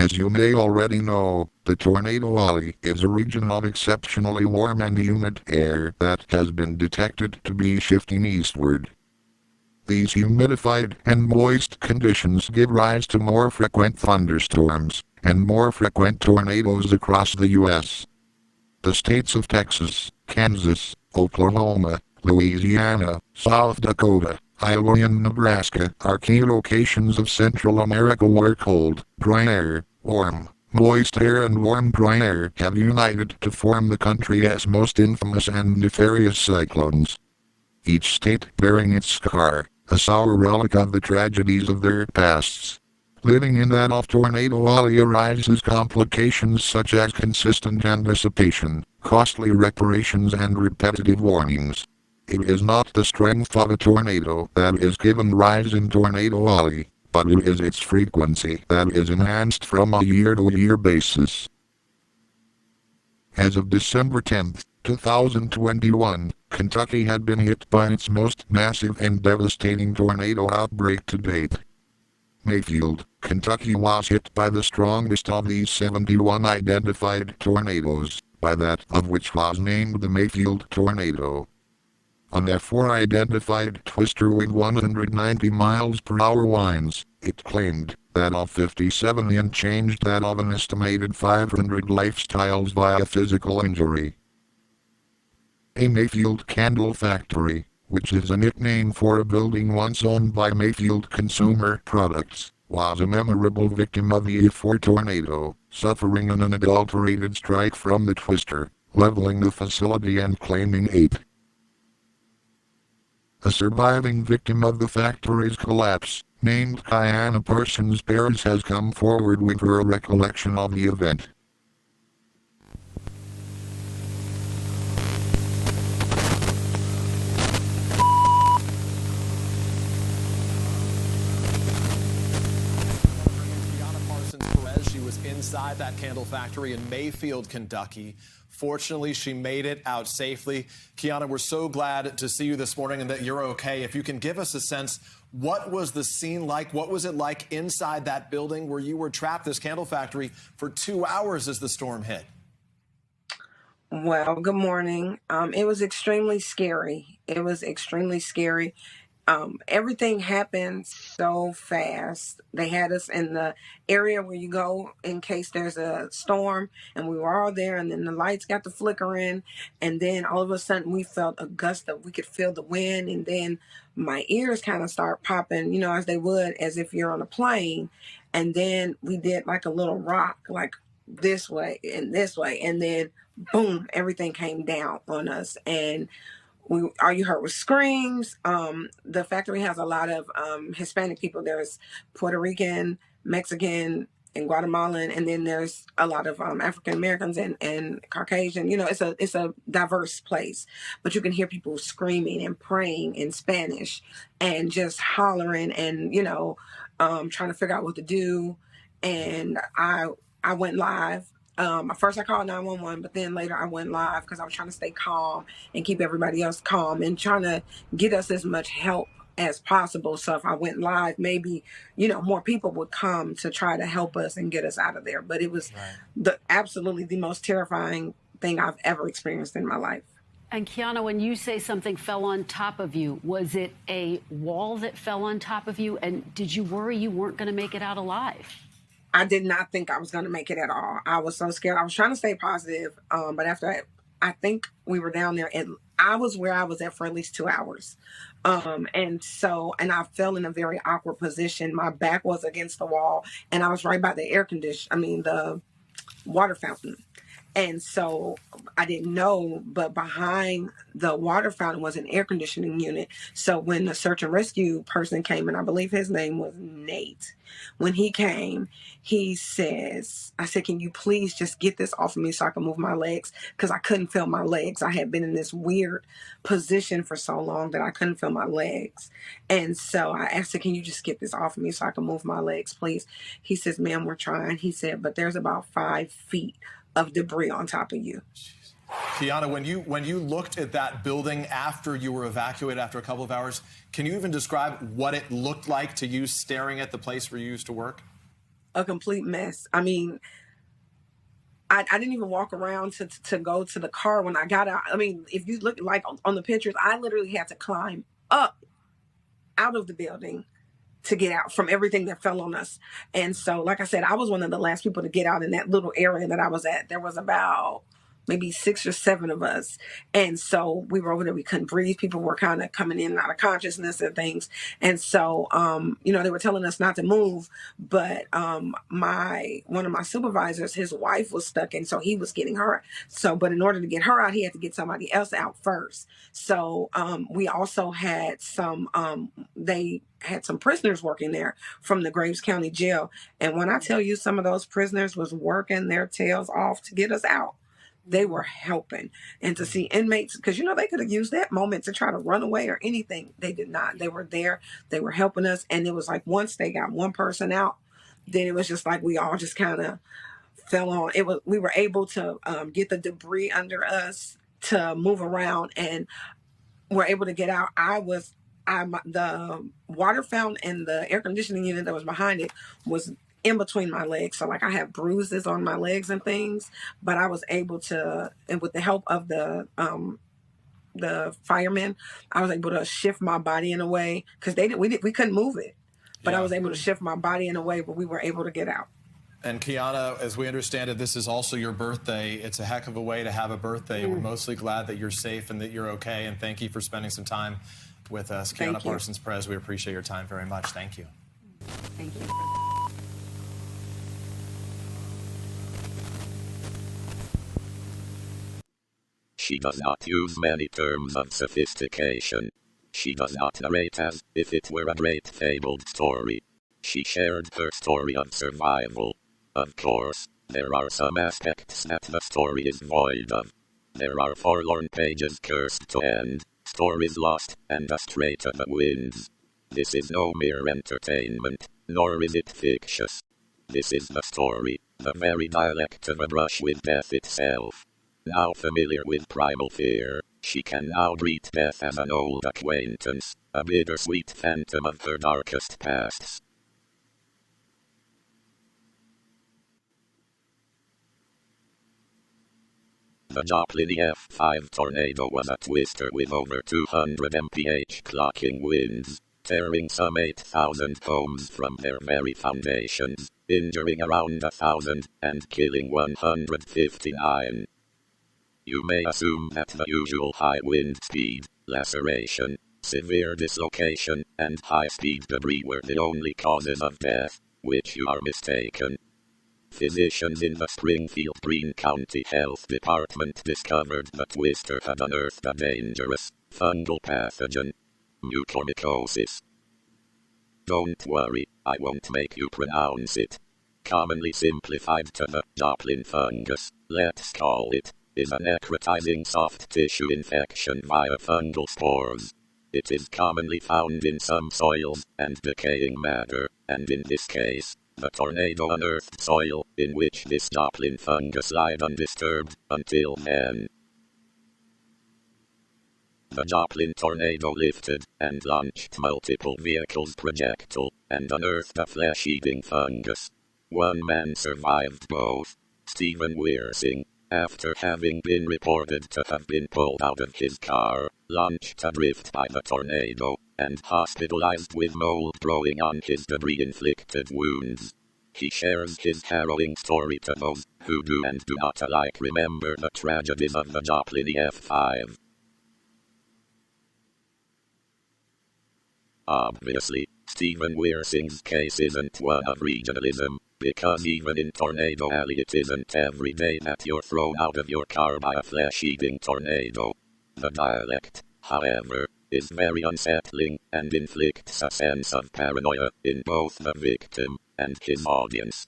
As you may already know, the Tornado Alley is a region of exceptionally warm and humid air that has been detected to be shifting eastward. These humidified and moist conditions give rise to more frequent thunderstorms and more frequent tornadoes across the U.S. The states of Texas, Kansas, Oklahoma, Louisiana, South Dakota, Iowa and Nebraska are key locations of Central America where cold, dry air, warm, moist air and warm dry air have united to form the country's most infamous and nefarious cyclones. Each state bearing its scar, a sour relic of the tragedies of their pasts. Living in that of Tornado Alley arises complications such as consistent anticipation, costly reparations and repetitive warnings. It is not the strength of a tornado that is given rise in Tornado Alley, but it is its frequency that is enhanced from a year-to-year basis. As of December 10, 2021, Kentucky had been hit by its most massive and devastating tornado outbreak to date. Mayfield, Kentucky was hit by the strongest of these 71 identified tornadoes, by that of which was named the Mayfield tornado. An F4 identified twister with 190 miles per hour winds, it claimed that of 57 and changed that of an estimated 500 lifestyles via physical injury. A Mayfield Candle Factory, which is a nickname for a building once owned by Mayfield Consumer Products, was a memorable victim of the F4 tornado, suffering an unadulterated strike from the twister, leveling the facility and claiming 8. A surviving victim of the factory's collapse, named Kiana Parsons Paris, has come forward with her recollection of the event. She was inside that candle factory in Mayfield, Kentucky. Fortunately, she made it out safely. Kiana, we're so glad to see you this morning and that you're okay. If you can give us a sense, what was the scene like? What was it like inside that building where you were trapped, this candle factory, for 2 hours as the storm hit? Well, good morning. It was extremely scary. It was extremely scary. Everything happened so fast. They had us in the area where you go in case there's a storm, and we were all there, and then the lights got to flickering, and then all of a sudden we felt a gust of, we could feel the wind, and then my ears kind of start popping, you know, as they would, as if you're on a plane. And then we did like a little rock, like this way, and then boom, everything came down on us. And all you heard was screams. The factory has a lot of Hispanic people. There's Puerto Rican, Mexican, and Guatemalan, and then there's a lot of African Americans and Caucasian. You know, it's a diverse place, but you can hear people screaming and praying in Spanish and just hollering and, you know, trying to figure out what to do. And I went live. First I called 911, but then later I went live because I was trying to stay calm and keep everybody else calm and trying to get us as much help as possible. So if I went live, maybe, you know, more people would come to try to help us and get us out of there. But it was absolutely the most terrifying thing I've ever experienced in my life. And Kiana, when you say something fell on top of you, was it a wall that fell on top of you? And did you worry you weren't going to make it out alive? I did not think I was going to make it at all. I was so scared. I was trying to stay positive. But after I think we were down there, and I was where I was at for at least 2 hours. And I fell in a very awkward position. My back was against the wall, and I was right by the water fountain. And so I didn't know, but behind the water fountain was an air conditioning unit. So when the search and rescue person came, and I believe his name was Nate, when he came, I said, can you please just get this off of me so I can move my legs? Because I couldn't feel my legs. I had been in this weird position for so long that I couldn't feel my legs. And so I asked him, can you just get this off of me so I can move my legs, please? He says, ma'am, we're trying. He said, but there's about 5 feet of debris on top of you. Kiana, when you looked at that building after you were evacuated after a couple of hours, can you even describe what it looked like to you staring at the place where you used to work? a complete mess. I mean, I didn't even walk around to go to the car when I got out. I mean, if you look like on the pictures, I literally had to climb up out of the building to get out from everything that fell on us. And so, like I said, I was one of the last people to get out in that little area that I was at. There was about maybe 6 or 7 of us. And so we were over there, we couldn't breathe. People were kind of coming in and out of consciousness and things. And so, they were telling us not to move, but one of my supervisors, his wife was stuck, and so he was getting her. So, but in order to get her out, he had to get somebody else out first. So we also had they had some prisoners working there from the Graves County Jail. And when I tell you, some of those prisoners was working their tails off to get us out. They were helping. And to see inmates, because they could have used that moment to try to run away or anything. They did not. They were there. They were helping us. And it was like once they got one person out, then it was just like we all just kind of fell on. We were able to get the debris under us to move around, and were able to get out. The water fountain and the air conditioning unit that was behind it was in between my legs. So like I have bruises on my legs and things, but I was able to, and with the help of the firemen, I was able to shift my body in a way, because we couldn't move it, but I was able to shift my body in a way where we were able to get out. And Kiana, as we understand it, this is also your birthday. It's a heck of a way to have a birthday. We're mostly glad that you're safe and that you're okay. And thank you for spending some time with us. Kiana Parsons Perez, we appreciate your time very much. Thank you. Thank you. She does not use many terms of sophistication. She does not narrate as if it were a great fabled story. She shared her story of survival. Of course, there are some aspects that the story is void of. There are forlorn pages cursed to end, stories lost and astray to the winds. This is no mere entertainment, nor is it fictitious. This is the story, the very dialect of a brush with death itself. Now familiar with primal fear, she can now greet death as an old acquaintance, a bittersweet phantom of her darkest pasts. The Joplin F5 tornado was a twister with over 200 mph clocking winds, tearing some 8,000 homes from their very foundations, injuring around 1,000, and killing 159. You may assume that the usual high wind speed, laceration, severe dislocation, and high-speed debris were the only causes of death, which you are mistaken. Physicians in the Springfield Greene County Health Department discovered the twister had unearthed a dangerous, fungal pathogen, mucormycosis. Don't worry, I won't make you pronounce it. Commonly simplified to the Joplin fungus, let's call it, is a necrotizing soft tissue infection via fungal spores. It is commonly found in some soils and decaying matter, and in this case, the tornado unearthed soil in which this Joplin fungus lied undisturbed until then. The Joplin tornado lifted and launched multiple vehicles projectile and unearthed a flesh-eating fungus. One man survived both, Stephen Weersing, after having been reported to have been pulled out of his car, launched adrift by the tornado, and hospitalized with mold growing on his debris-inflicted wounds. He shares his harrowing story to those who do and do not alike remember the tragedies of the Joplin F5. Obviously, Stephen Weersing's case isn't one of regionalism, because even in Tornado Alley it isn't every day that you're thrown out of your car by a flesh-eating tornado. The dialect, however, is very unsettling and inflicts a sense of paranoia in both the victim and his audience.